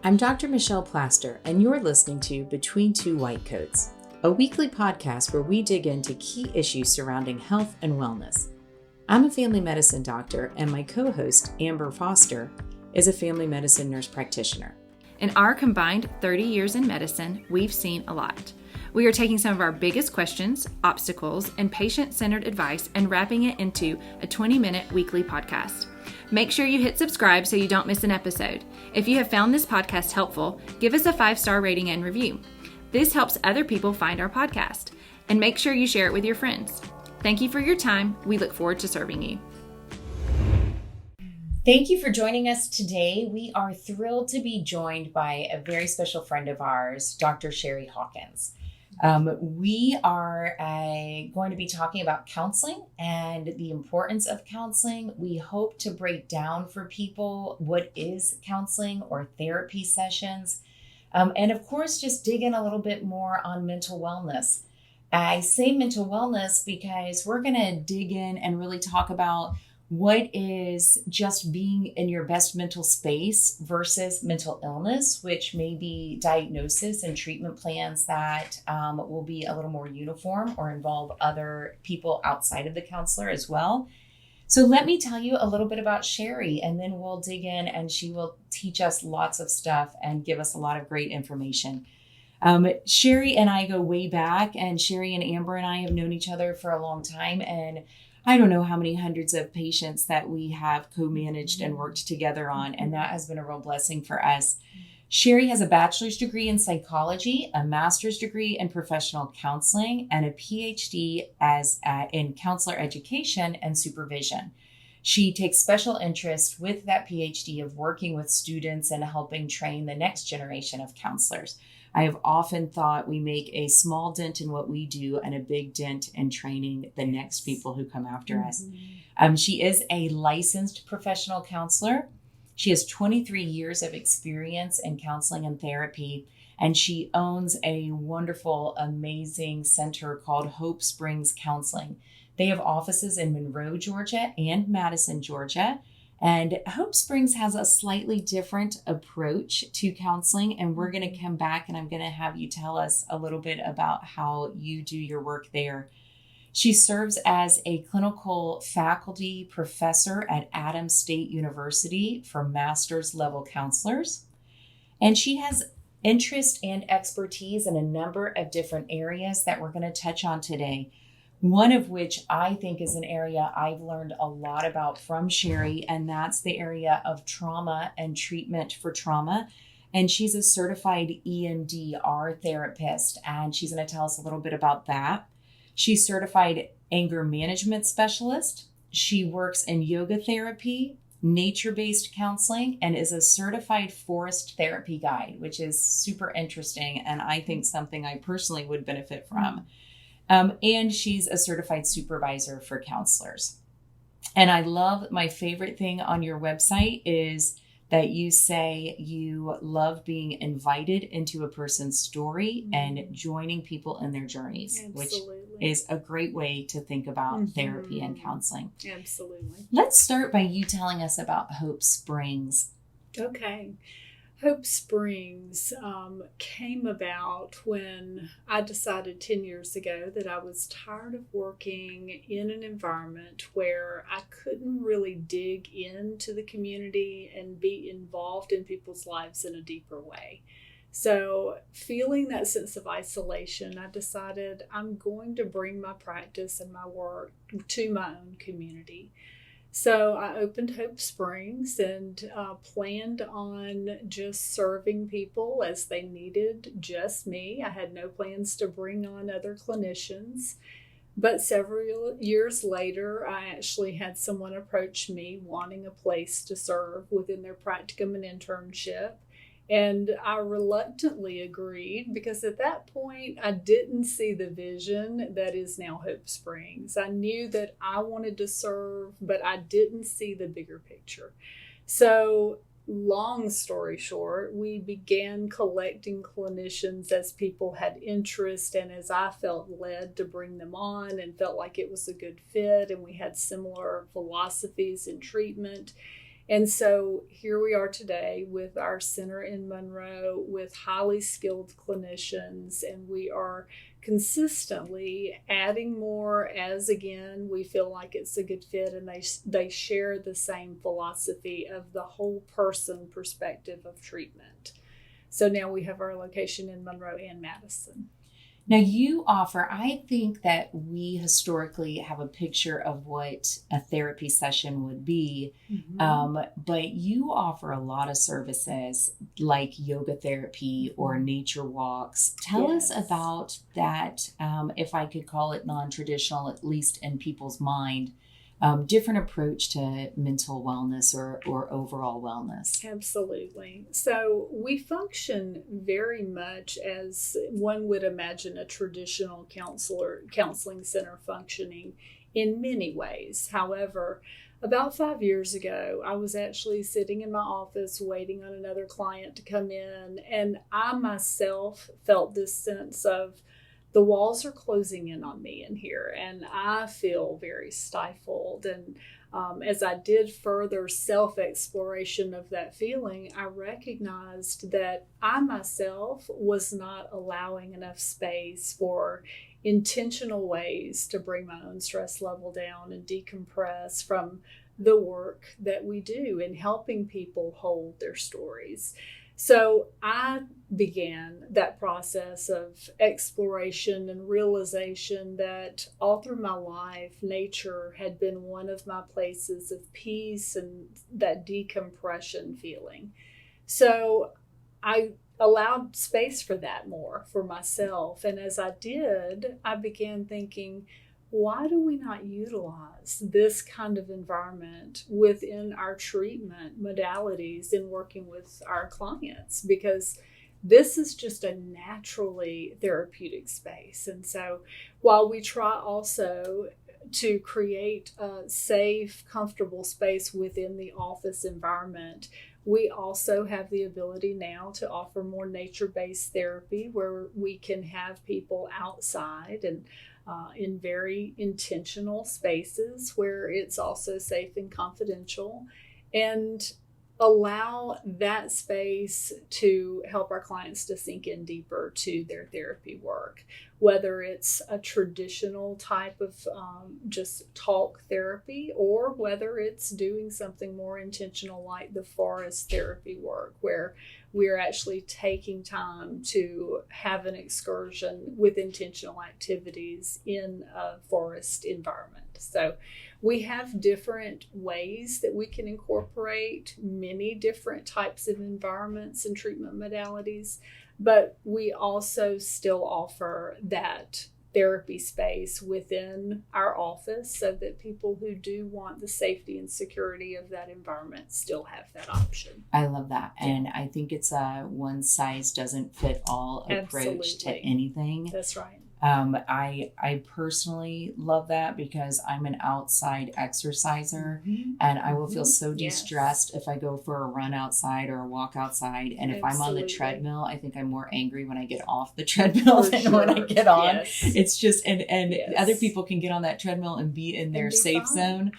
I'm Dr. Michelle Plaster, and you're listening to Between Two White Coats, a weekly podcast where we dig into key issues surrounding health and wellness. I'm a family medicine doctor, and my co-host, Amber Foster, is a family medicine nurse practitioner. In our combined 30 years in medicine, we've seen a lot. We are taking some of our biggest questions, obstacles, and patient-centered advice and wrapping it into a 20-minute weekly podcast. Make sure you hit subscribe so you don't miss an episode. If you have found this podcast helpful, give us a 5-star rating and review. This helps other people find our podcast. And make sure you share it with your friends. Thank you for your time. We look forward to serving you. Thank you for joining us today. We are thrilled to be joined by a very special friend of ours, Dr. Sherri Hawkins. We are going to be talking about counseling and the importance of counseling. We hope to break down for people what is counseling or therapy sessions. And of course, just dig in a little bit more on mental wellness. I say mental wellness because we're going to dig in and really talk about what is just being in your best mental space versus mental illness, which may be diagnosis and treatment plans that will be a little more uniform or involve other people outside of the counselor as well. So let me tell you a little bit about Sherri, and then we'll dig in and she will teach us lots of stuff and give us a lot of great information. Sherri and I go way back, and Sherri and Amber and I have known each other for a long time, and I don't know how many hundreds of patients that we have co-managed and worked together on, and that has been a real blessing for us. Sherri has a bachelor's degree in psychology, a master's degree in professional counseling, and a Ph.D. in counselor education and supervision. She takes special interest with that Ph.D. of working with students and helping train the next generation of counselors. I have often thought we make a small dent in what we do and a big dent in training the next people who come after us. She is a licensed professional counselor. She has 23 years of experience in counseling and therapy, and she owns a wonderful, amazing center called Hope Springs Counseling. They have offices in Monroe, Georgia and Madison, Georgia. And Hope Springs has a slightly different approach to counseling, and we're going to come back and I'm going to have you tell us a little bit about how you do your work there. She serves as a clinical faculty professor at Adams State University for master's level counselors. And she has interest and expertise in a number of different areas that we're going to touch on today. One of which I think is an area I've learned a lot about from Sherri, and that's the area of trauma and treatment for trauma. And she's a certified EMDR therapist, and she's going to tell us a little bit about that. She's certified anger management specialist. She works in yoga therapy, nature-based counseling, and is a certified forest therapy guide, which is super interesting, and I think something I personally would benefit from. And she's a certified supervisor for counselors. And I love, my favorite thing on your website is that you say you love being invited into a person's story and joining people in their journeys, which is a great way to think about therapy and counseling. Absolutely. Let's start by you telling us about Hope Springs. Okay. Hope Springs came about when I decided 10 years ago that I was tired of working in an environment where I couldn't really dig into the community and be involved in people's lives in a deeper way. So feeling that sense of isolation, I decided I'm going to bring my practice and my work to my own community. So I opened Hope Springs and planned on just serving people as they needed, just me. I had no plans to bring on other clinicians. But several years later, I actually had someone approach me wanting a place to serve within their practicum and internship. And I reluctantly agreed because at that point, I didn't see the vision that is now Hope Springs. I knew that I wanted to serve, but I didn't see the bigger picture. So long story short, we began collecting clinicians as people had interest and as I felt led to bring them on and felt like it was a good fit and we had similar philosophies in treatment. And so here we are today with our center in Monroe with highly skilled clinicians, and we are consistently adding more as, again, we feel like it's a good fit, and they share the same philosophy of the whole person perspective of treatment. So now we have our location in Monroe and Madison. Now you offer, I think that we historically have a picture of what a therapy session would be, but you offer a lot of services like yoga therapy or nature walks. Tell us about that, if I could call it non-traditional, at least in people's mind, different approach to mental wellness or overall wellness. Absolutely. So we function very much as one would imagine a traditional counseling center functioning in many ways. However, about 5 years ago, I was actually sitting in my office waiting on another client to come in, and I myself felt this sense of the walls are closing in on me in here, and I feel very stifled. And as I did further self-exploration of that feeling, I recognized that I myself was not allowing enough space for intentional ways to bring my own stress level down and decompress from the work that we do in helping people hold their stories. So I began that process of exploration and realization that all through my life, nature had been one of my places of peace and that decompression feeling. So I allowed space for that more for myself. And as I did, I began thinking, why do we not utilize this kind of environment within our treatment modalities in working with our clients? Because this is just a naturally therapeutic space. And so while we try also to create a safe, comfortable space within the office environment, we also have the ability now to offer more nature-based therapy where we can have people outside and in very intentional spaces where it's also safe and confidential, and allow that space to help our clients to sink in deeper to their therapy work, whether it's a traditional type of just talk therapy, or whether it's doing something more intentional like the forest therapy work, where we're actually taking time to have an excursion with intentional activities in a forest environment. So we have different ways that we can incorporate many different types of environments and treatment modalities, but we also still offer that therapy space within our office so that people who do want the safety and security of that environment still have that option. I love that. And I think it's a one size doesn't fit all approach to anything. That's right. I personally love that because I'm an outside exerciser, and I will feel so de-stressed if I go for a run outside or a walk outside. And if I'm on the treadmill, I think I'm more angry when I get off the treadmill than when I get on. It's just, and other people can get on that treadmill and be in their safe zone.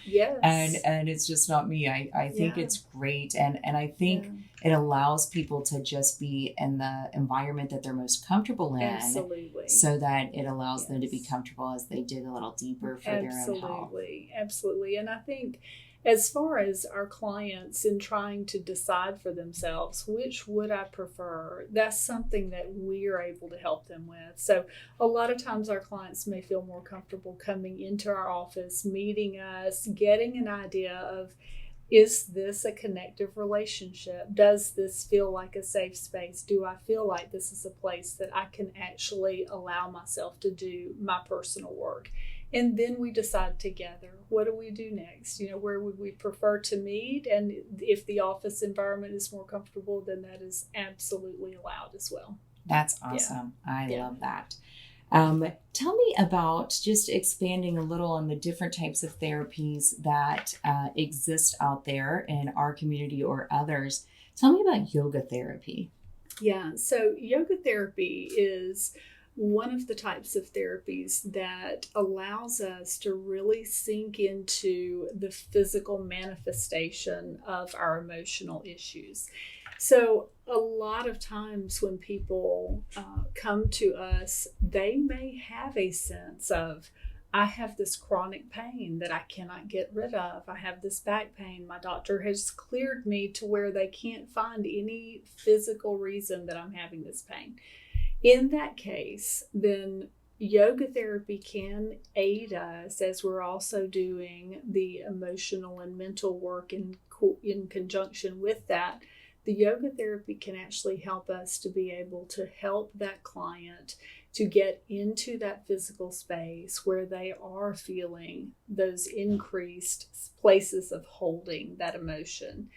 And it's just not me. I think it's great. And I think it allows people to just be in the environment that they're most comfortable in. Absolutely. So that it allows them to be comfortable as they dig a little deeper for their own health. Absolutely. And I think as far as our clients in trying to decide for themselves, which would I prefer, that's something that we are able to help them with. So a lot of times our clients may feel more comfortable coming into our office, meeting us, getting an idea of, is this a connective relationship? Does this feel like a safe space? Do I feel like this is a place that I can actually allow myself to do my personal work? And then we decide together, what do we do next? Where would we prefer to meet? And if the office environment is more comfortable, then that is absolutely allowed as well. That's awesome. I love that. Tell me about just expanding a little on the different types of therapies that exist out there in our community or others. Tell me about yoga therapy. Yeah, so yoga therapy is one of the types of therapies that allows us to really sink into the physical manifestation of our emotional issues. So a lot of times when people come to us, they may have a sense of, I have this chronic pain that I cannot get rid of. I have this back pain. My doctor has cleared me to where they can't find any physical reason that I'm having this pain. In that case, then yoga therapy can aid us, as we're also doing the emotional and mental work in conjunction with that. The yoga therapy can actually help us to be able to help that client to get into that physical space where they are feeling those increased places of holding that emotion,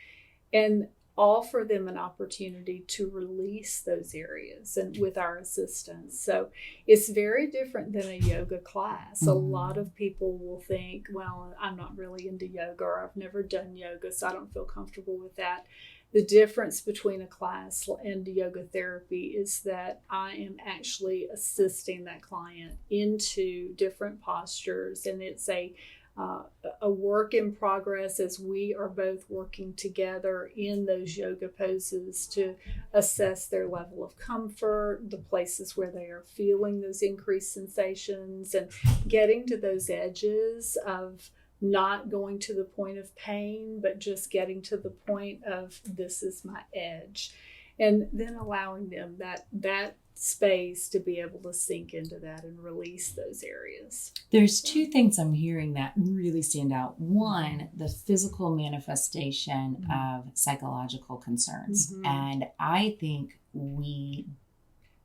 and offer them an opportunity to release those areas and with our assistance. So it's very different than a yoga class. A lot of people will think, well, I'm not really into yoga, or I've never done yoga, so I don't feel comfortable with that. The difference between a class and yoga therapy is that I am actually assisting that client into different postures, and it's a work in progress as we are both working together in those yoga poses to assess their level of comfort, the places where they are feeling those increased sensations, and getting to those edges of not going to the point of pain, but just getting to the point of, this is my edge. And then allowing them that space to be able to sink into that and release those areas. There's two things I'm hearing that really stand out. One, the physical manifestation of psychological concerns. And I think we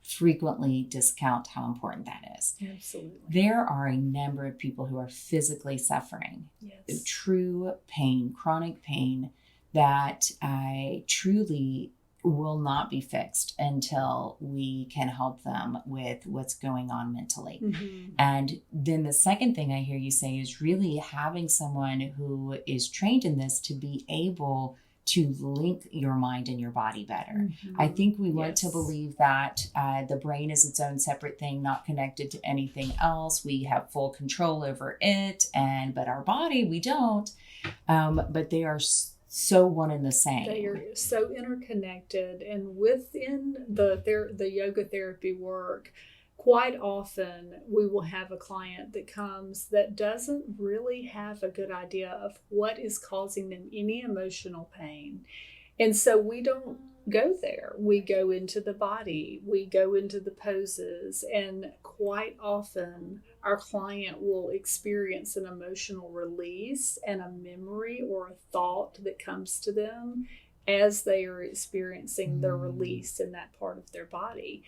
frequently discount how important that is. Absolutely. There are a number of people who are physically suffering, true pain, chronic pain, that truly will not be fixed until we can help them with what's going on mentally. And then the second thing I hear you say is really having someone who is trained in this to be able to link your mind and your body better. I think we want to believe that the brain is its own separate thing, not connected to anything else. We have full control over it, but our body, we don't. But they are so one and the same. They are so interconnected, and within the yoga therapy work, quite often we will have a client that comes that doesn't really have a good idea of what is causing them any emotional pain. And so we don't go there. We go into the body, we go into the poses, and quite often our client will experience an emotional release and a memory or a thought that comes to them as they are experiencing the release in that part of their body.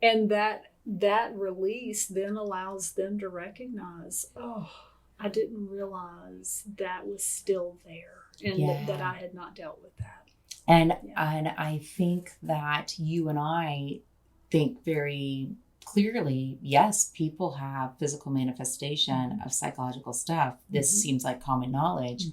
And that release then allows them to recognize, oh, I didn't realize that was still there, and that I had not dealt with that. And I think that you and I think very clearly, yes, people have physical manifestation of psychological stuff. This seems like common knowledge.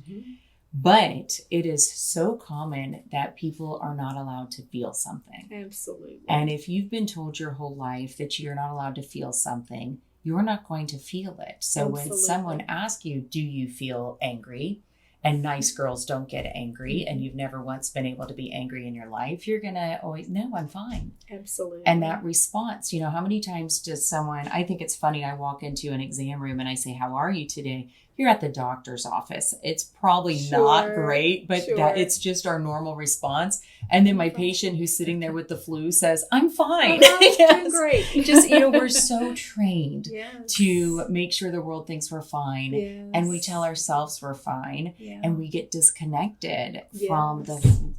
But it is so common that people are not allowed to feel something. Absolutely. And if you've been told your whole life that you're not allowed to feel something, you're not going to feel it. So when someone asks you, do you feel angry? And nice girls don't get angry, and you've never once been able to be angry in your life, you're going to always, no, I'm fine. Absolutely. And that response, how many times does someone, I think it's funny, I walk into an exam room and I say, how are you today? You're at the doctor's office. It's probably not great, but it's just our normal response. And then my patient who's sitting there with the flu says, I'm fine. Doing great. Just, we're so trained to make sure the world thinks we're fine. And we tell ourselves we're fine. And we get disconnected from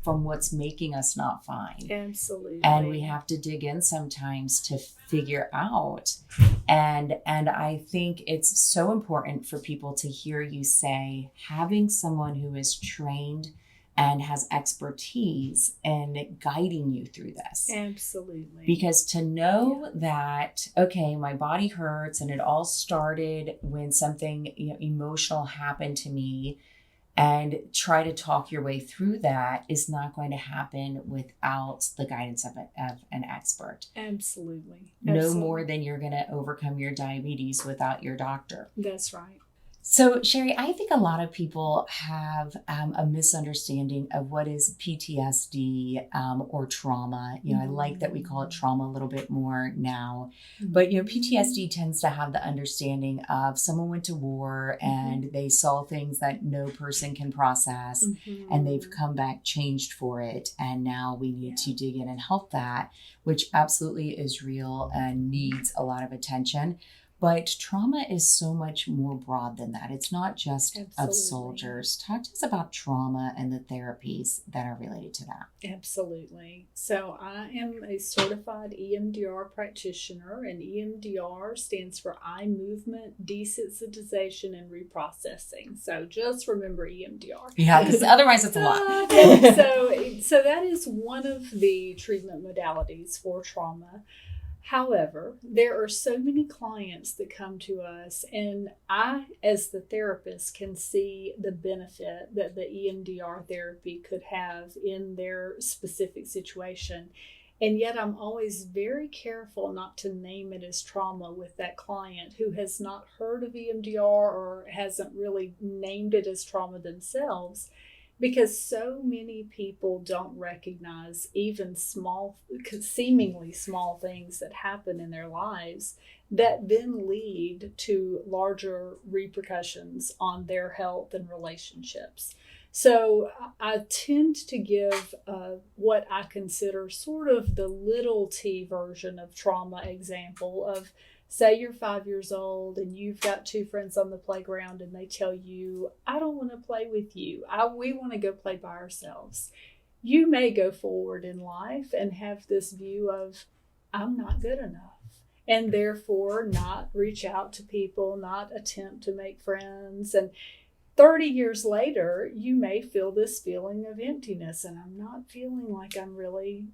what's making us not fine. Absolutely. And we have to dig in sometimes to figure out. And I think it's so important for people to hear you say, having someone who is trained and has expertise in guiding you through this. Absolutely. Because to know that, okay, my body hurts, and it all started when something emotional happened to me, and try to talk your way through that is not going to happen without the guidance of an expert. Absolutely. No more than you're going to overcome your diabetes without your doctor. That's right. So, Sherri, I think a lot of people have a misunderstanding of what is PTSD or trauma. I like that we call it trauma a little bit more now. But, PTSD tends to have the understanding of someone went to war and they saw things that no person can process and they've come back changed for it. And now we need to dig in and help that, which absolutely is real and needs a lot of attention. But trauma is so much more broad than that. It's not just of soldiers. Talk to us about trauma and the therapies that are related to that. Absolutely. So I am a certified EMDR practitioner, and EMDR stands for eye movement desensitization and reprocessing. So just remember EMDR. Yeah, because otherwise it's a lot. So that is one of the treatment modalities for trauma. However, there are so many clients that come to us, and I, as the therapist, can see the benefit that the EMDR therapy could have in their specific situation. And yet I'm always very careful not to name it as trauma with that client who has not heard of EMDR or hasn't really named it as trauma themselves. Because so many people don't recognize even seemingly small things that happen in their lives that then lead to larger repercussions on their health and relationships. So I tend to give what I consider sort of the little t version of trauma example of, say you're 5 years old and you've got two friends on the playground and they tell you, I don't want to play with you. We want to go play by ourselves. You may go forward in life and have this view of, I'm not good enough, and therefore not reach out to people, not attempt to make friends. And 30 years later, you may feel this feeling of emptiness, and I'm not feeling like I'm really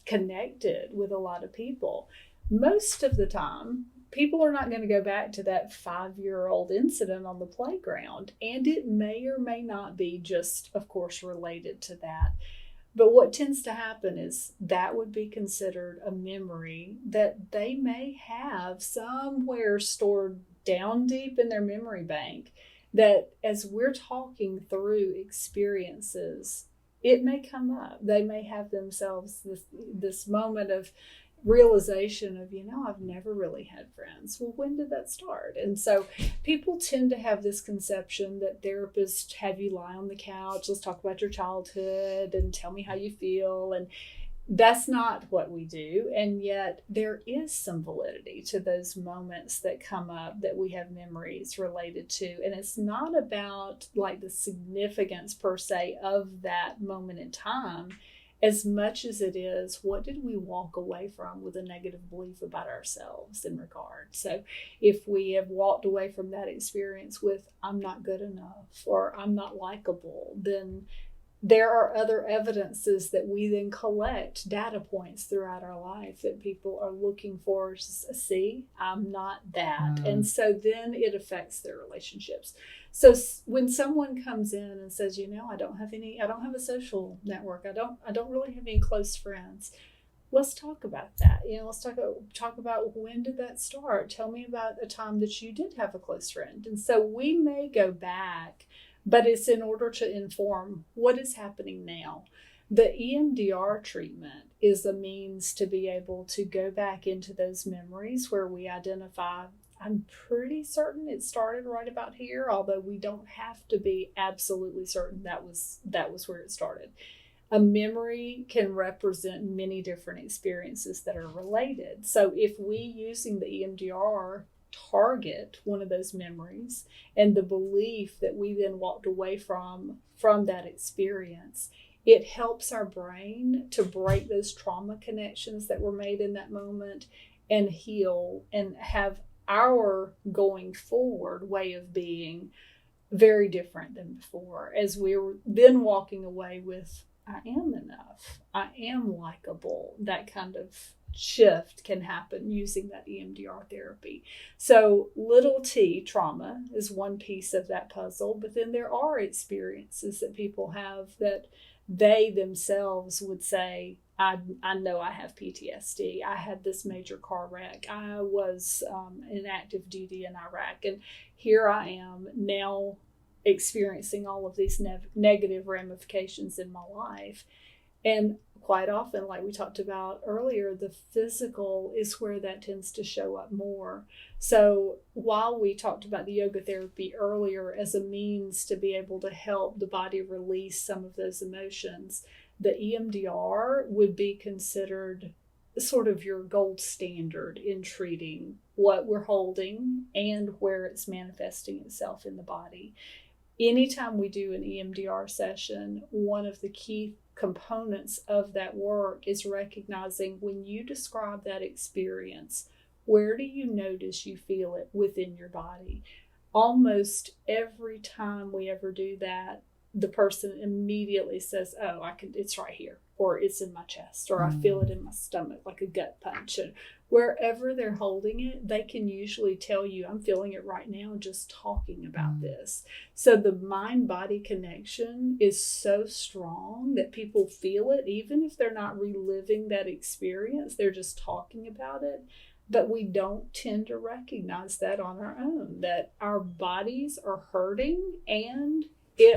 connected with a lot of people. Most of the time, people are not going to go back to that 5-year-old incident on the playground. And it may or may not be just, of course, related to that. But what tends to happen is that would be considered a memory that they may have somewhere stored down deep in their memory bank, that as we're talking through experiences, it may come up. They may have themselves this moment of realization of, I've never really had friends. Well, when did that start? And so people tend to have this conception that therapists have you lie on the couch, let's talk about your childhood and tell me how you feel. And that's not what we do. And yet there is some validity to those moments that come up that we have memories related to. And it's not about like the significance per se of that moment in time, as much as it is, what did we walk away from with a negative belief about ourselves in regard? So if we have walked away from that experience with, I'm not good enough or I'm not likable, then there are other evidences that we then collect, data points throughout our life that people are looking for. See, I'm not that. And so then it affects their relationships. So when someone comes in and says, I don't have a social network. I don't really have any close friends. Let's talk about that. Let's talk about when did that start? Tell me about a time that you did have a close friend. And so we may go back, but it's in order to inform what is happening now. The EMDR treatment is a means to be able to go back into those memories where we identify, I'm pretty certain it started right about here, although we don't have to be absolutely certain that was where it started. A memory can represent many different experiences that are related. So if we, using the EMDR, target one of those memories and the belief that we then walked away from that experience, it helps our brain to break those trauma connections that were made in that moment and heal and have our going forward way of being very different than before, as we were then walking away with, I am enough, I am likable, that kind of shift can happen using that EMDR therapy. So little t, trauma, is one piece of that puzzle, but then there are experiences that people have that they themselves would say, I know I have PTSD. I had this major car wreck. I was in active duty in Iraq. And here I am now experiencing all of these negative ramifications in my life. And quite often, like we talked about earlier, the physical is where that tends to show up more. So while we talked about the yoga therapy earlier as a means to be able to help the body release some of those emotions, the EMDR would be considered sort of your gold standard in treating what we're holding and where it's manifesting itself in the body. Anytime we do an EMDR session, one of the key components of that work is recognizing when you describe that experience, where do you notice you feel it within your body? Almost every time we ever do that, the person immediately says, oh, it's right here, or it's in my chest, or I feel it in my stomach, like a gut punch. And wherever they're holding it, they can usually tell you, I'm feeling it right now just talking about this. So the mind-body connection is so strong that people feel it, even if they're not reliving that experience, they're just talking about it. But we don't tend to recognize that on our own, that our bodies are hurting and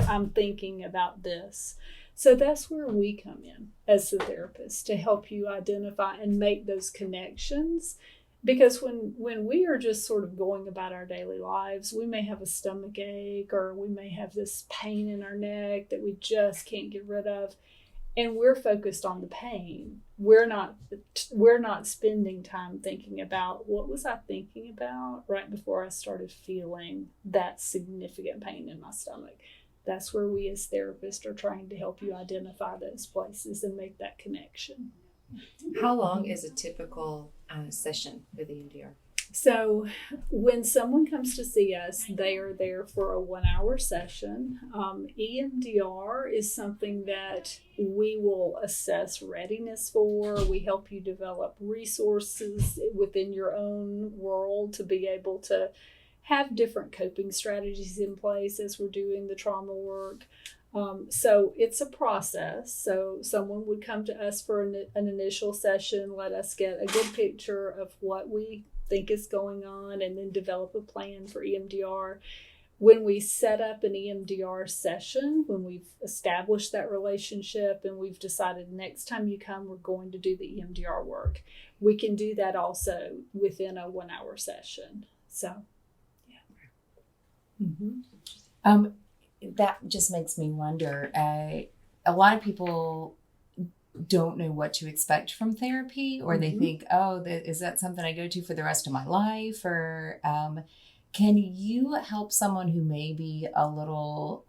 I'm thinking about this. So that's where we come in as the therapist, to help you identify and make those connections. Because when we are just sort of going about our daily lives, we may have a stomach ache, or we may have this pain in our neck that we just can't get rid of. And we're focused on the pain. We're not spending time thinking about, what was I thinking about right before I started feeling that significant pain in my stomach. That's where we as therapists are trying to help you identify those places and make that connection. How long is a typical session with EMDR? So when someone comes to see us, they are there for a 1-hour session. EMDR is something that we will assess readiness for. We help you develop resources within your own world to be able to have different coping strategies in place as we're doing the trauma work. So it's a process. So someone would come to us for an initial session, let us get a good picture of what we think is going on, and then develop a plan for EMDR. When we set up an EMDR session, when we've established that relationship and we've decided next time you come, we're going to do the EMDR work, we can do that also within a 1-hour session. So, yeah. That just makes me wonder. A lot of people don't know what to expect from therapy, or they think, oh, is that something I go to for the rest of my life? Or can you help someone who may be a little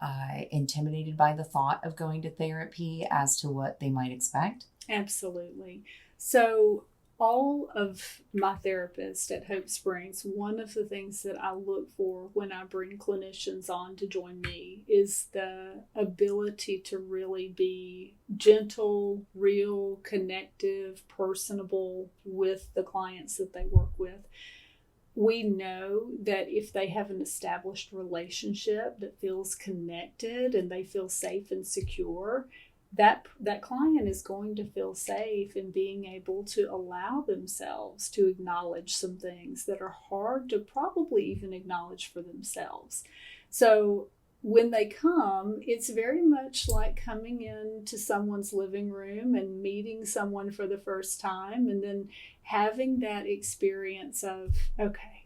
intimidated by the thought of going to therapy as to what they might expect? Absolutely. So all of my therapists at Hope Springs, one of the things that I look for when I bring clinicians on to join me is the ability to really be gentle, real, connective, personable with the clients that they work with. We know that if they have an established relationship that feels connected and they feel safe and secure, that client is going to feel safe in being able to allow themselves to acknowledge some things that are hard to probably even acknowledge for themselves. So when they come, it's very much like coming into someone's living room and meeting someone for the first time, and then having that experience of, okay,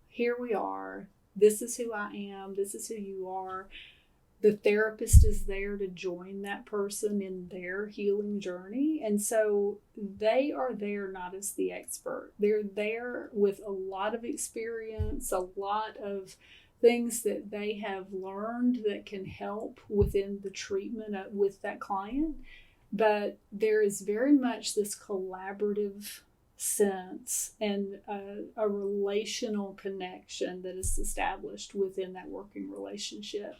here we are. This is who I am. This is who you are. The therapist is there to join that person in their healing journey. And so they are there not as the expert. They're there with a lot of experience, a lot of things that they have learned that can help within the treatment with that client. But there is very much this collaborative sense and a relational connection that is established within that working relationship.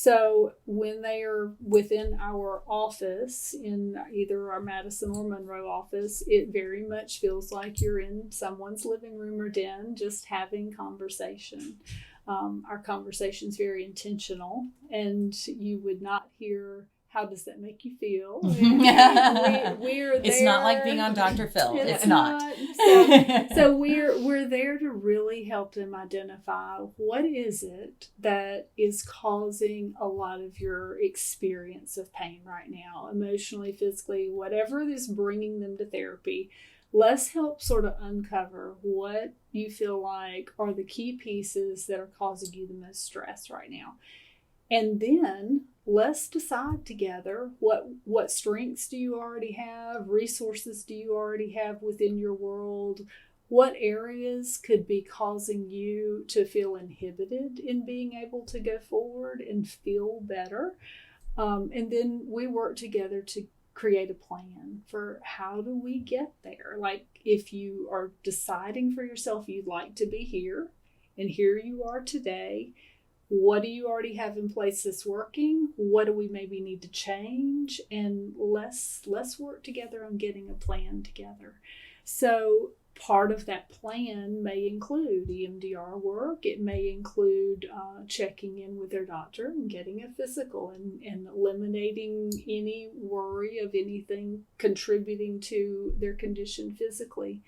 So when they are within our office, in either our Madison or Monroe office, it very much feels like you're in someone's living room or den just having conversation. Our conversation's very intentional, and you would not hear, how does that make you feel? We're there. It's not like being on Dr. Phil. It's not. So we're there to really help them identify what is it that is causing a lot of your experience of pain right now, emotionally, physically, whatever is bringing them to therapy. Let's help sort of uncover what you feel like are the key pieces that are causing you the most stress right now. And then let's decide together what strengths do you already have, resources do you already have within your world, what areas could be causing you to feel inhibited in being able to go forward and feel better. And then we work together to create a plan for how do we get there. Like if you are deciding for yourself you'd like to be here, and here you are today, what do you already have in place that's working? What do we maybe need to change? And let's work together on getting a plan together. So part of that plan may include EMDR work. It may include checking in with their doctor and getting a physical and eliminating any worry of anything contributing to their condition physically.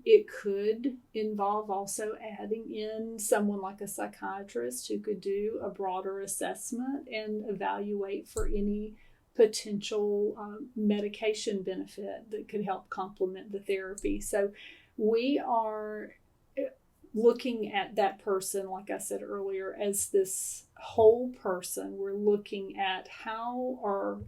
It could involve also adding in someone like a psychiatrist who could do a broader assessment and evaluate for any potential medication benefit that could help complement the therapy. So we are looking at that person, like I said earlier, as this whole person. We're looking at how are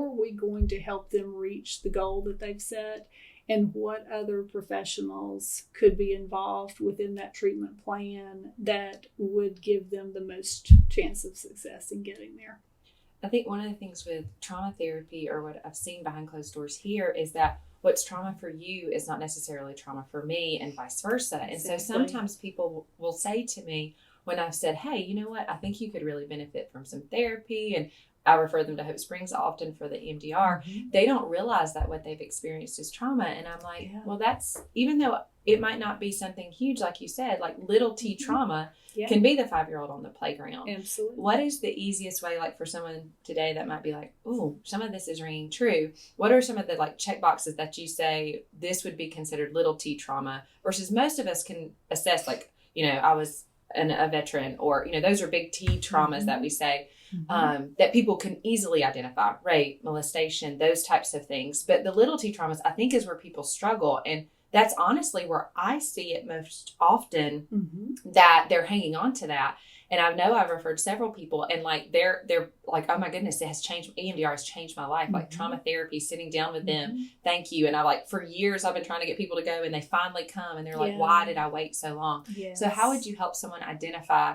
we going to help them reach the goal that they've set, and what other professionals could be involved within that treatment plan that would give them the most chance of success in getting there. I think one of the things with trauma therapy, or what I've seen behind closed doors here, is that what's trauma for you is not necessarily trauma for me, and vice versa. And so sometimes people will say to me when I've said, hey, you know what, I think you could really benefit from some therapy, and I refer them to Hope Springs often for the EMDR. Mm-hmm. They don't realize that what they've experienced is trauma. And I'm like, well, that's, even though it might not be something huge, like you said, like little T trauma can be the 5-year-old on the playground. Absolutely. What is the easiest way, like for someone today that might be like, oh, some of this is ringing true. What are some of the like check boxes that you say this would be considered little T trauma versus most of us can assess, like, you know, I was a veteran, or, you know, those are big T traumas that we say. That people can easily identify, rape, molestation, those types of things. But the little T traumas, I think, is where people struggle. And that's honestly where I see it most often, that they're hanging on to that. And I know I've referred several people, and like they're like, oh my goodness, it has changed. EMDR has changed my life. Like trauma therapy, sitting down with them. Thank you. And I like, for years I've been trying to get people to go, and they finally come, and they're like, why did I wait so long? Yes. So how would you help someone identify,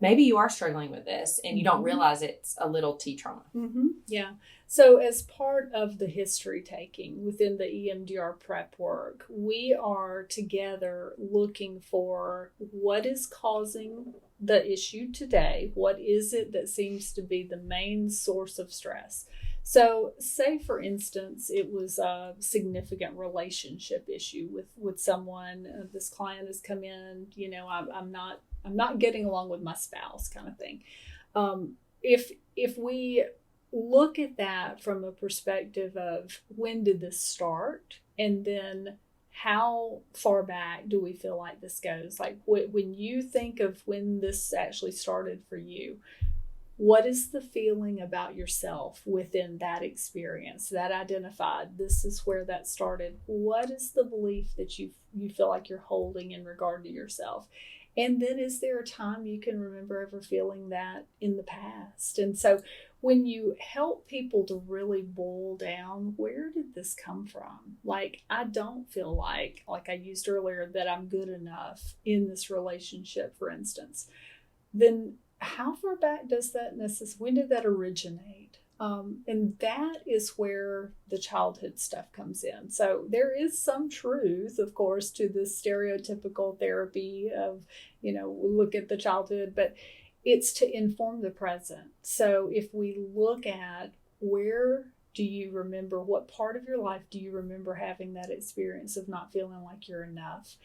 maybe you are struggling with this and you don't realize it's a little T trauma? Yeah. So as part of the history taking within the EMDR prep work, we are together looking for what is causing the issue today. What is it that seems to be the main source of stress? So say, for instance, it was a significant relationship issue with someone. This client has come in, you know, I'm not getting along with my spouse, kind of thing. If we look at that from a perspective of when did this start, and then how far back do we feel like this goes? Like when you think of when this actually started for you, what is the feeling about yourself within that experience that identified this is where that started? What is the belief that you feel like you're holding in regard to yourself? And then is there a time you can remember ever feeling that in the past? And so when you help people to really boil down, where did this come from? Like, I don't feel like I used earlier, that I'm good enough in this relationship, for instance. Then how far back does that when did that originate? And that is where the childhood stuff comes in. So there is some truth, of course, to the stereotypical therapy of, you know, we look at the childhood, but it's to inform the present. So if we look at where do you remember, what part of your life do you remember having that experience of not feeling like you're enough?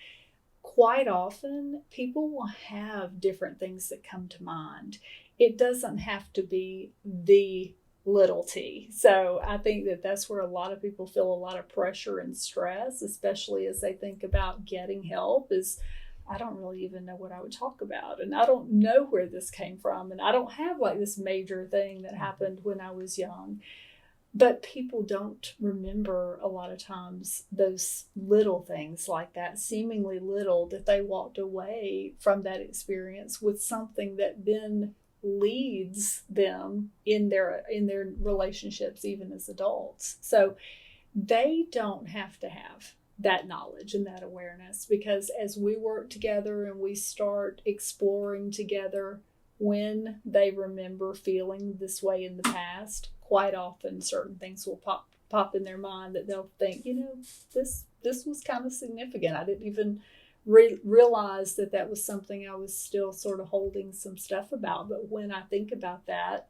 Quite often, people will have different things that come to mind. It doesn't have to be the little t. So I think that that's where a lot of people feel a lot of pressure and stress, especially as they think about getting help, is I don't really even know what I would talk about. And I don't know where this came from. And I don't have like this major thing that happened when I was young. But people don't remember a lot of times those little things like that, seemingly little, that they walked away from that experience with something that then leads them in their relationships, even as adults. So they don't have to have that knowledge and that awareness, because as we work together and we start exploring together when they remember feeling this way in the past, quite often certain things will pop in their mind that they'll think, this was kind of significant. I didn't even realize that was something I was still sort of holding some stuff about. But when I think about that,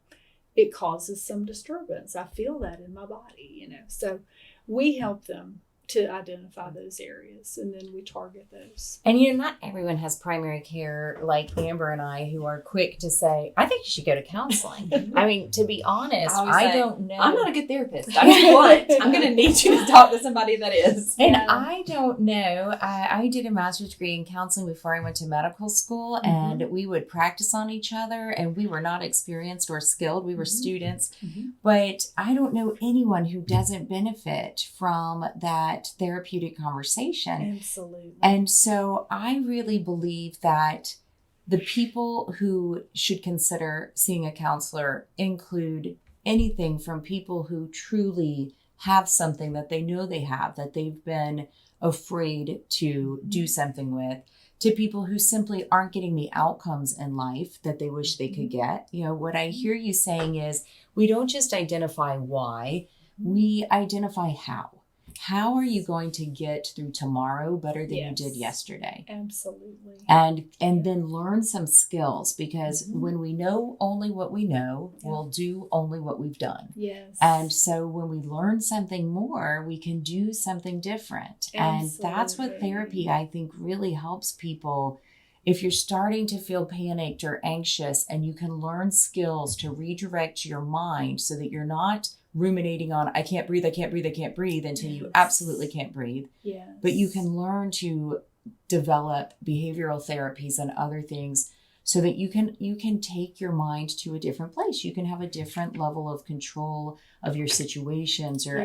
it causes some disturbance. I feel that in my body, So we help them to identify those areas, and then we target those. And not everyone has primary care like Amber and I, who are quick to say, I think you should go to counseling. I mean, to be honest, I don't know. I'm not a good therapist. I'm going to need you to talk to somebody that is. And I don't know. I did a master's degree in counseling before I went to medical school, and we would practice on each other, and we were not experienced or skilled. We were students. But I don't know anyone who doesn't benefit from that therapeutic conversation. Absolutely. And so I really believe that the people who should consider seeing a counselor include anything from people who truly have something that they know they have, that they've been afraid to do something with, to people who simply aren't getting the outcomes in life that they wish they could get. What I hear you saying is we don't just identify why, we identify how. How are you going to get through tomorrow better than you did yesterday? Absolutely. And then learn some skills, because when we know only what we know, we'll do only what we've done. Yes. And so when we learn something more, we can do something different. Absolutely. And that's what therapy, I think, really helps people. If you're starting to feel panicked or anxious, and you can learn skills to redirect your mind so that you're not ruminating on, I can't breathe until you absolutely can't breathe. Yes. But you can learn to develop behavioral therapies and other things so that you can take your mind to a different place. You can have a different level of control of your situations or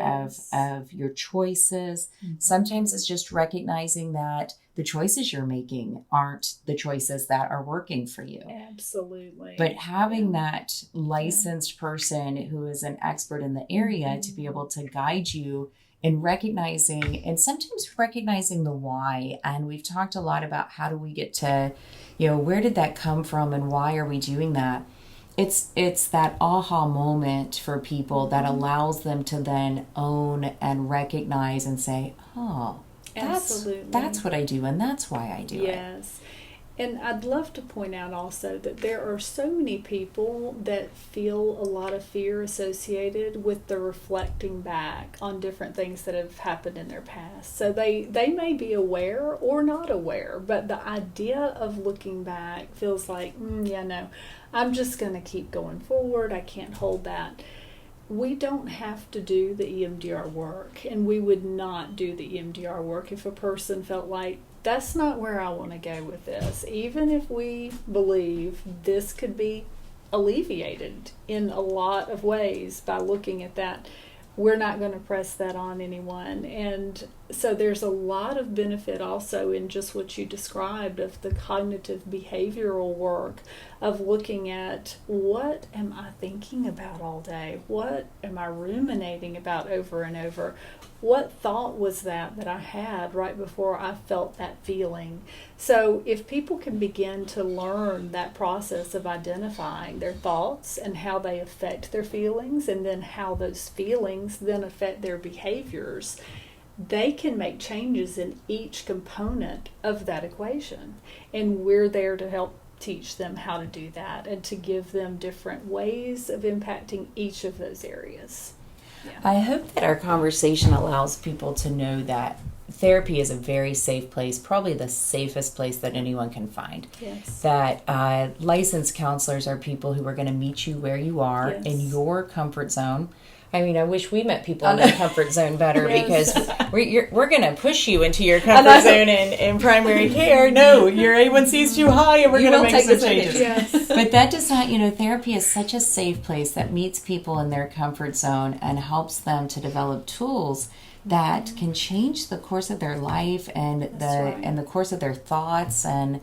of your choices. Sometimes it's just recognizing that the choices you're making aren't the choices that are working for you. Absolutely. But having that licensed person who is an expert in the area to be able to guide you in recognizing, and sometimes recognizing the why. And we've talked a lot about how do we get to, where did that come from and why are we doing that? It's that aha moment for people that allows them to then own and recognize and say, oh, that's what I do, and that's why I do it. Yes. And I'd love to point out also that there are so many people that feel a lot of fear associated with the reflecting back on different things that have happened in their past. So they may be aware or not aware, but the idea of looking back feels like, I'm just going to keep going forward. I can't hold that. We don't have to do the EMDR work, and we would not do the EMDR work if a person felt like, that's not where I want to go with this. Even if we believe this could be alleviated in a lot of ways by looking at that, we're not going to press that on anyone. And so there's a lot of benefit also in just what you described of the cognitive behavioral work of looking at, what am I thinking about all day? What am I ruminating about over and over? What thought was that I had right before I felt that feeling? So if people can begin to learn that process of identifying their thoughts and how they affect their feelings, and then how those feelings then affect their behaviors, they can make changes in each component of that equation. And we're there to help teach them how to do that and to give them different ways of impacting each of those areas. Yeah. I hope that our conversation allows people to know that therapy is a very safe place, probably the safest place that anyone can find. Yes. That licensed counselors are people who are going to meet you where you are in your comfort zone. I mean, I wish we met people in their comfort zone better because we're going to push you into your comfort zone in primary care. No, your A1C is too high and we're going to make some changes. Yes. But that does not, therapy is such a safe place that meets people in their comfort zone and helps them to develop tools that can change the course of their life and the course of their thoughts. And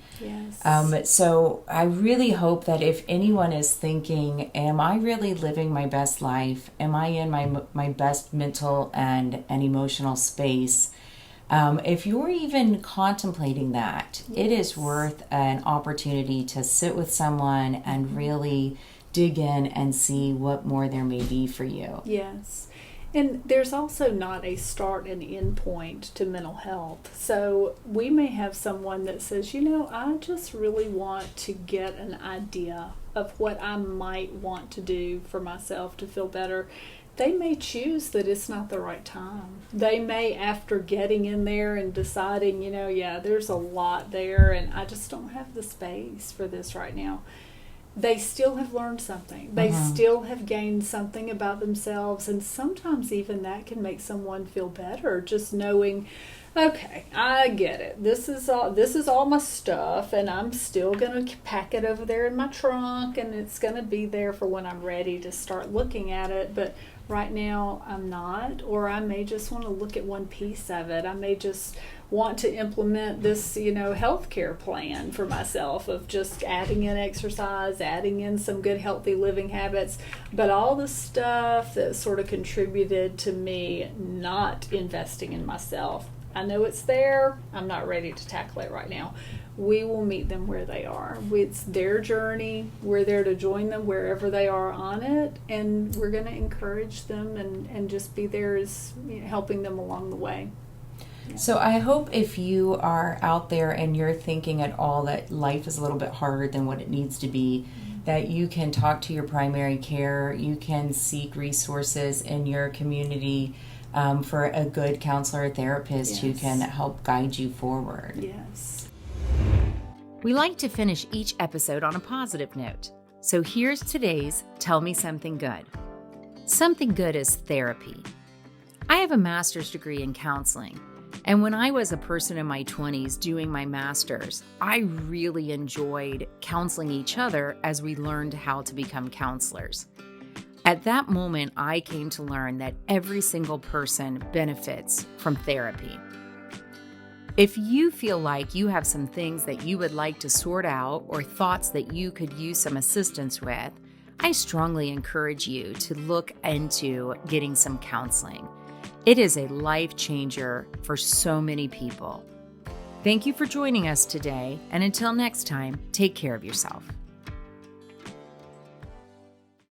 so I really hope that if anyone is thinking, am I really living my best life? Am I in my best mental and emotional space? If you're even contemplating that, it is worth an opportunity to sit with someone and really dig in and see what more there may be for you. Yes. And there's also not a start and end point to mental health. So we may have someone that says, I just really want to get an idea of what I might want to do for myself to feel better. They may choose that it's not the right time. They may, after getting in there and deciding, there's a lot there and I just don't have the space for this right now. They still have learned something. They still have gained something about themselves, and sometimes even that can make someone feel better, just knowing, okay, I get it. This is all my stuff, and I'm still going to pack it over there in my trunk, and it's going to be there for when I'm ready to start looking at it. But right now I'm not, or I may just want to look at one piece of it. I may just want to implement this, healthcare plan for myself of just adding in exercise, adding in some good healthy living habits, but all the stuff that sort of contributed to me not investing in myself. I know it's there. I'm not ready to tackle it right now. We will meet them where they are. It's their journey. We're there to join them wherever they are on it, and we're going to encourage them and just be there as helping them along the way. So I hope if you are out there and you're thinking at all that life is a little bit harder than what it needs to be, that you can talk to your primary care, you can seek resources in your community for a good counselor or therapist who can help guide you forward. Yes. We like to finish each episode on a positive note. So here's today's Tell Me Something Good. Something good is therapy. I have a master's degree in counseling. And when I was a person in my 20s doing my master's, I really enjoyed counseling each other as we learned how to become counselors. At that moment, I came to learn that every single person benefits from therapy. If you feel like you have some things that you would like to sort out or thoughts that you could use some assistance with, I strongly encourage you to look into getting some counseling. It is a life changer for so many people. Thank you for joining us today, and until next time, take care of yourself.